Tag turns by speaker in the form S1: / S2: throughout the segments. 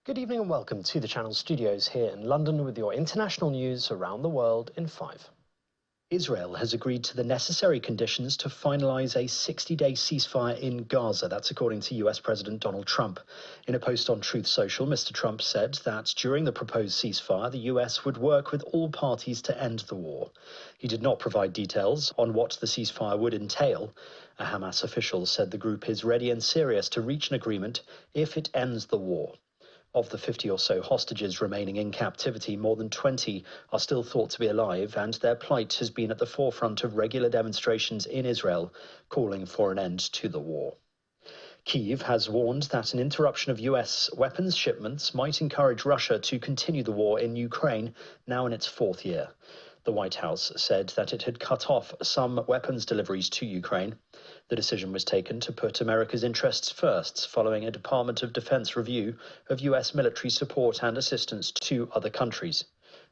S1: Good evening and welcome to the Channel studios here in London with your international news around the world in 5. Israel has agreed to the necessary conditions to finalize a 60-day ceasefire in Gaza. That's according to US President Donald Trump. In a post on Truth Social, Mr. Trump said that during the proposed ceasefire, the US would work with all parties to end the war. He did not provide details on what the ceasefire would entail. A Hamas official said the group is ready and serious to reach an agreement if it ends the war. Of the 50 or so hostages remaining in captivity, more than 20 are still thought to be alive, and their plight has been at the forefront of regular demonstrations in Israel, calling for an end to the war. Kyiv has warned that an interruption of US weapons shipments might encourage Russia to continue the war in Ukraine, now in its 4th year. The White House said that it had cut off some weapons deliveries to Ukraine. The decision was taken to put America's interests first, following a Department of Defense review of US military support and assistance to other countries.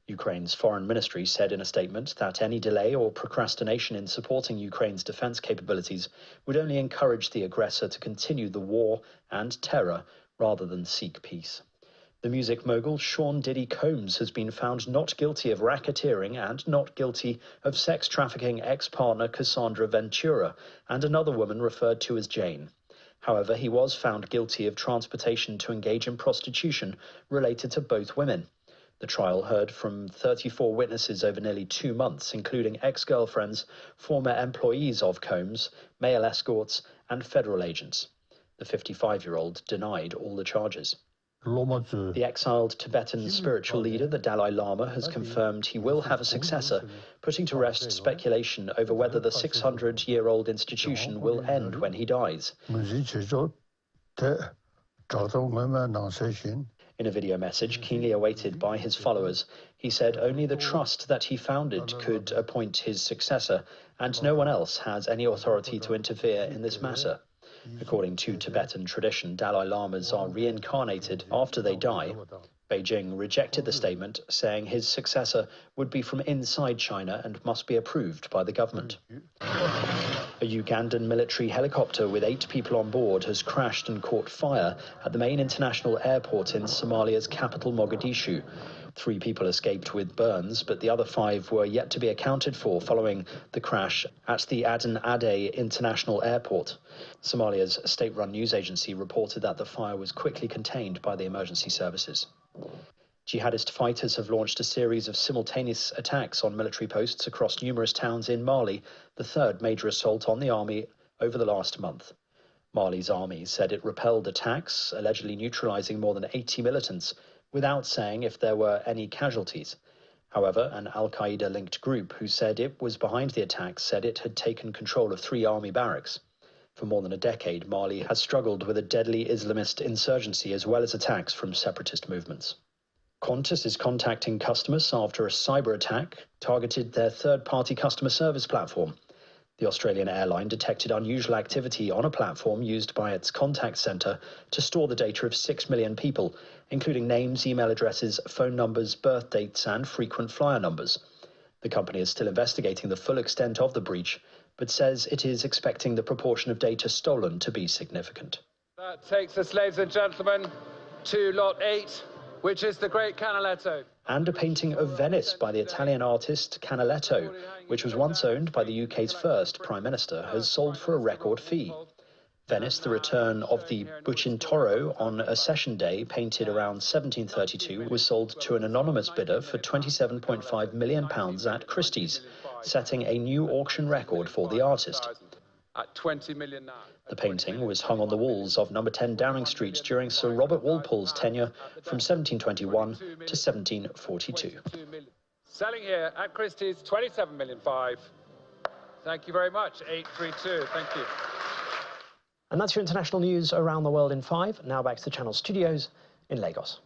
S1: Ukraine's foreign ministry said in a statement that any delay or procrastination in supporting Ukraine's defense capabilities would only encourage the aggressor to continue the war and terror rather than seek peace. The music mogul Sean Diddy Combs has been found not guilty of racketeering and not guilty of sex trafficking ex-partner Cassandra Ventura and another woman referred to as Jane. However, he was found guilty of transportation to engage in prostitution related to both women. The trial heard from 34 witnesses over nearly 2 months, including ex-girlfriends, former employees of Combs, male escorts, and federal agents. The 55-year-old denied all the charges. The exiled Tibetan spiritual leader, the Dalai Lama, has confirmed he will have a successor, putting to rest speculation over whether the 600-year-old institution will end when he dies. In a video message keenly awaited by his followers, he said only the trust that he founded could appoint his successor, and no one else has any authority to interfere in this matter. According to Tibetan tradition, Dalai Lamas are reincarnated after they die. Beijing rejected the statement, saying his successor would be from inside China and must be approved by the government. A Ugandan military helicopter with 8 people on board has crashed and caught fire at the main international airport in Somalia's capital, Mogadishu. 3 people escaped with burns, but the other 5 were yet to be accounted for following the crash at the Aden Ade International Airport. Somalia's state-run news agency reported that the fire was quickly contained by the emergency services. Jihadist fighters have launched a series of simultaneous attacks on military posts across numerous towns in Mali, the 3rd major assault on the army over the last month. Mali's army said it repelled attacks, allegedly neutralizing more than 80 militants, without saying if there were any casualties. However, an al-Qaeda-linked group who said it was behind the attacks said it had taken control of 3 army barracks. For more than a decade, Mali has struggled with a deadly Islamist insurgency as well as attacks from separatist movements. Qantas is contacting customers after a cyber attack targeted their third-party customer service platform. The Australian airline detected unusual activity on a platform used by its contact centre to store the data of 6 million people, including names, email addresses, phone numbers, birth dates and frequent flyer numbers. The company is still investigating the full extent of the breach, but says it is expecting the proportion of data stolen to be significant.
S2: That takes us, ladies and gentlemen, to Lot 8, which is the great Canaltto.
S1: And a painting of Venice by the Italian artist Canaltto, which was once owned by the UK's first Prime Minister, has sold for a record fee. Venice, the return of the Bucintoro on a session day painted around 1732, was sold to an anonymous bidder for £27.5 million at Christie's, setting a new auction record for the artist.
S2: At 20 million now.
S1: The painting was hung on the walls of number 10 Downing Street during Sir Robert Walpole's tenure from 1721 to 1742.
S2: Selling here at Christie's, 27.5 million. Thank you very much, 832. Thank you.
S1: And that's your international news around the world in 5. Now back to the Channel studios in Lagos.